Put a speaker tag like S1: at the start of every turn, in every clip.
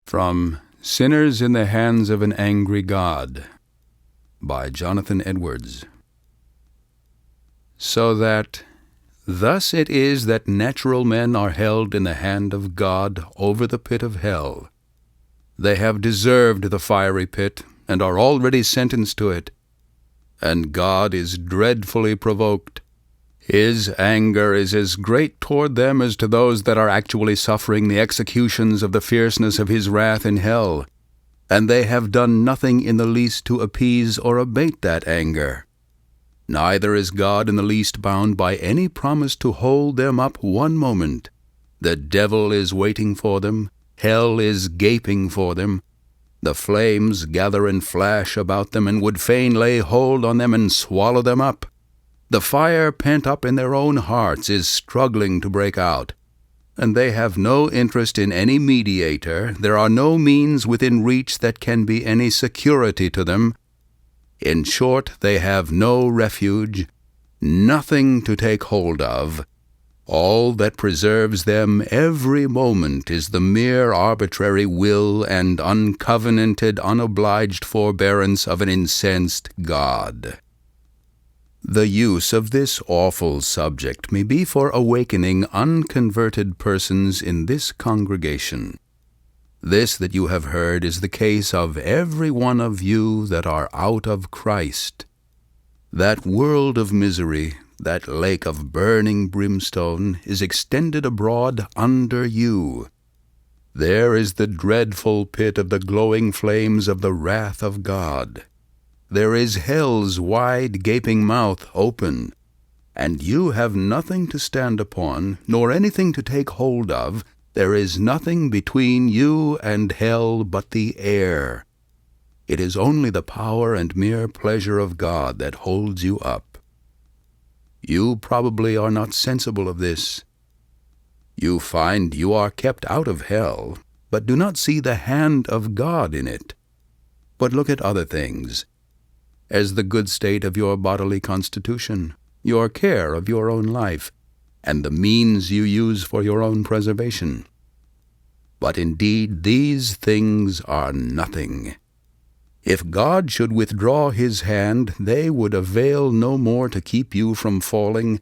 S1: From Sinners in the Hands of an Angry God by Jonathan Edwards. So that thus it is that natural men are held in the hand of God over the pit of hell. They have deserved the fiery pit, and are already sentenced to it. And God is dreadfully provoked. His anger is as great toward them as to those that are actually suffering the executions of the fierceness of his wrath in hell, and they have done nothing in the least to appease or abate that anger. Neither is God in the least bound by any promise to hold them up one moment. The devil is waiting for them, hell is gaping for them. The flames gather and flash about them, and would fain lay hold on them and swallow them up. The fire pent up in their own hearts is struggling to break out, and they have no interest in any mediator. There are no means within reach that can be any security to them. In short, they have no refuge, nothing to take hold of. All that preserves them every moment is the mere arbitrary will and uncovenanted, unobliged forbearance of an incensed God. The use of this awful subject may be for awakening unconverted persons in this congregation. This that you have heard is the case of every one of you that are out of Christ. That world of misery, that lake of burning brimstone, is extended abroad under you. There is the dreadful pit of the glowing flames of the wrath of God. There is hell's wide gaping mouth open, and you have nothing to stand upon, nor anything to take hold of. There is nothing between you and hell but the air. It is only the power and mere pleasure of God that holds you up. You probably are not sensible of this. You find you are kept out of hell, but do not see the hand of God in it. But look at other things, as the good state of your bodily constitution, your care of your own life, and the means you use for your own preservation. But indeed these things are nothing. If God should withdraw his hand, they would avail no more to keep you from falling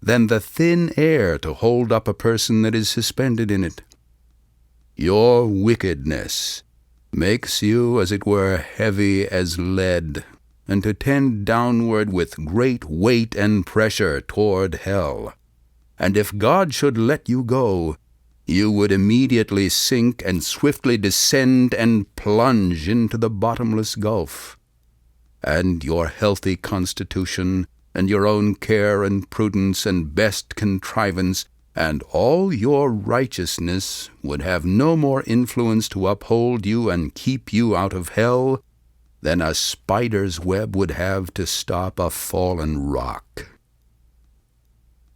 S1: than the thin air to hold up a person that is suspended in it. Your wickedness makes you, as it were, heavy as lead, and to tend downward with great weight and pressure toward hell. And if God should let you go, you would immediately sink and swiftly descend and plunge into the bottomless gulf. And your healthy constitution, and your own care and prudence and best contrivance, and all your righteousness would have no more influence to uphold you and keep you out of hell than a spider's web would have to stop a fallen rock.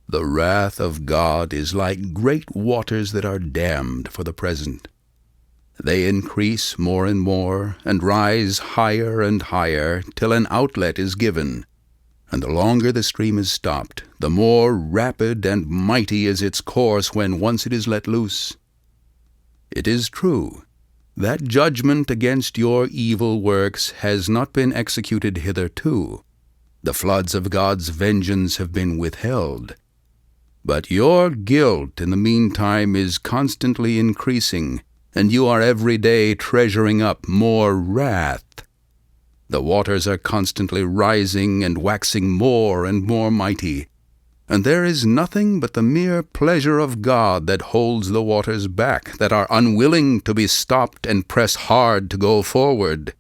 S1: The wrath of God is like great waters that are dammed for the present. They increase more and more, and rise higher and higher, till an outlet is given, and the longer the stream is stopped, the more rapid and mighty is its course when once it is let loose. It is true that judgment against your evil works has not been executed hitherto. The floods of God's vengeance have been withheld. But your guilt in the meantime is constantly increasing, and you are every day treasuring up more wrath. The waters are constantly rising and waxing more and more mighty, and there is nothing but the mere pleasure of God that holds the waters back, that are unwilling to be stopped and press hard to go forward.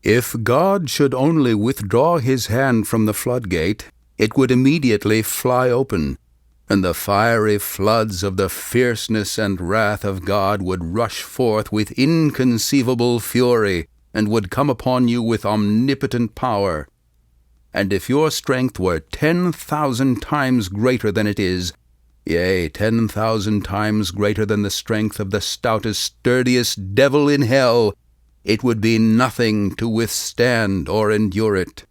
S1: If God should only withdraw his hand from the floodgate, it would immediately fly open, and the fiery floods of the fierceness and wrath of God would rush forth with inconceivable fury, and would come upon you with omnipotent power. And if your strength were 10,000 times greater than it is, yea, 10,000 times greater than the strength of the stoutest, sturdiest devil in hell, it would be nothing to withstand or endure it.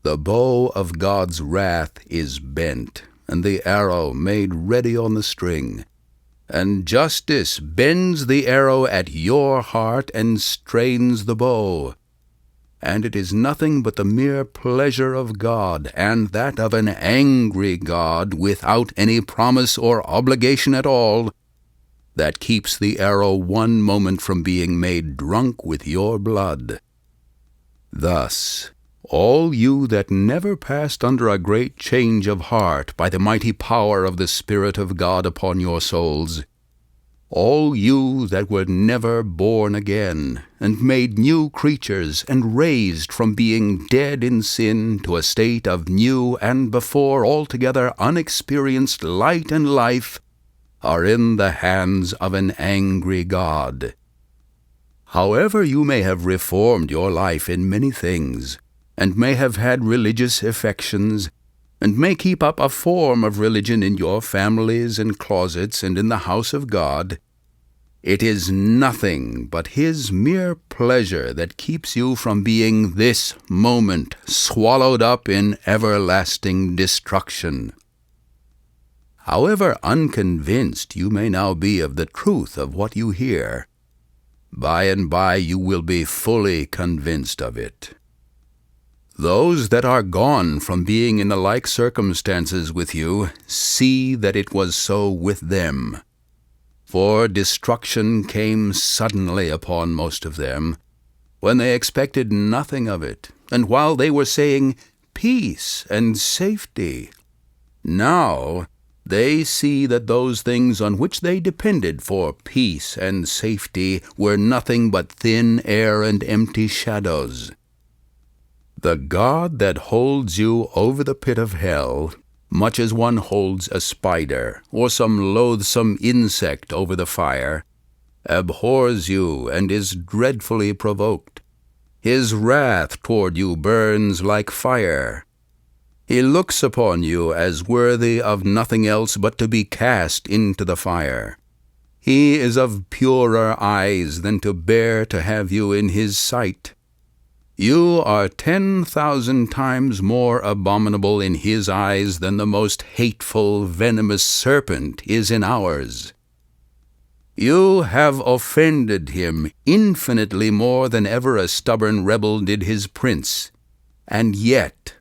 S1: The bow of God's wrath is bent, and the arrow made ready on the string, and justice bends the arrow at your heart and strains the bow. And it is nothing but the mere pleasure of God, and that of an angry God, without any promise or obligation at all, that keeps the arrow one moment from being made drunk with your blood. Thus, all you that never passed under a great change of heart by the mighty power of the Spirit of God upon your souls, all you that were never born again, and made new creatures, and raised from being dead in sin to a state of new and before altogether unexperienced light and life, are in the hands of an angry God. However you may have reformed your life in many things, and may have had religious affections, and may keep up a form of religion in your families and closets and in the house of God, it is nothing but His mere pleasure that keeps you from being this moment swallowed up in everlasting destruction. However unconvinced you may now be of the truth of what you hear, by and by you will be fully convinced of it. Those that are gone from being in the like circumstances with you see that it was so with them. For destruction came suddenly upon most of them, when they expected nothing of it, and while they were saying, "Peace and safety," now they see that those things on which they depended for peace and safety were nothing but thin air and empty shadows. The God that holds you over the pit of hell, much as one holds a spider or some loathsome insect over the fire, abhors you and is dreadfully provoked. His wrath toward you burns like fire. He looks upon you as worthy of nothing else but to be cast into the fire. He is of purer eyes than to bear to have you in his sight. You are 10,000 times more abominable in his eyes than the most hateful, venomous serpent is in ours. You have offended him infinitely more than ever a stubborn rebel did his prince, and yet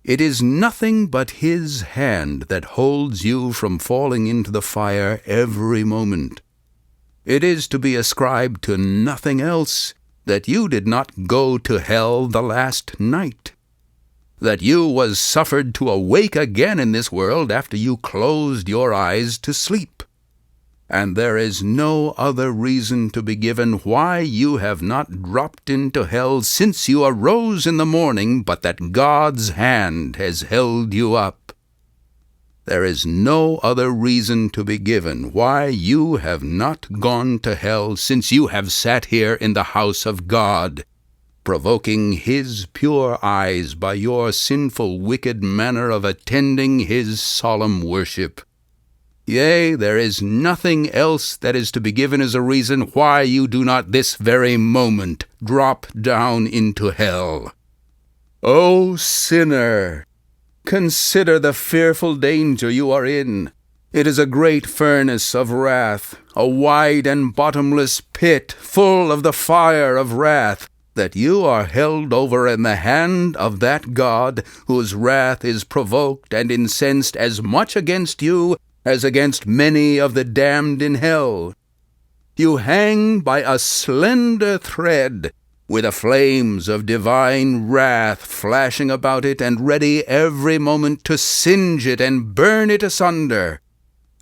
S1: it is nothing but his hand that holds you from falling into the fire every moment. It is to be ascribed to nothing else that you did not go to hell the last night, that you was suffered to awake again in this world after you closed your eyes to sleep. And there is no other reason to be given why you have not dropped into hell since you arose in the morning, but that God's hand has held you up. There is no other reason to be given why you have not gone to hell since you have sat here in the house of God, provoking his pure eyes by your sinful, wicked manner of attending his solemn worship. Yea, there is nothing else that is to be given as a reason why you do not this very moment drop down into hell. O sinner, consider the fearful danger you are in. It is a great furnace of wrath, a wide and bottomless pit full of the fire of wrath, that you are held over in the hand of that God whose wrath is provoked and incensed as much against you as against many of the damned in hell. You hang by a slender thread, with the flames of divine wrath flashing about it and ready every moment to singe it and burn it asunder.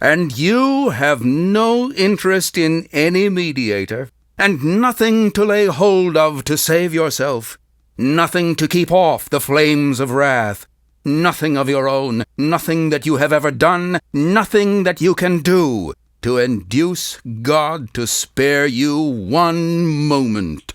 S1: And you have no interest in any mediator, and nothing to lay hold of to save yourself, nothing to keep off the flames of wrath, nothing of your own, nothing that you have ever done, nothing that you can do to induce God to spare you one moment.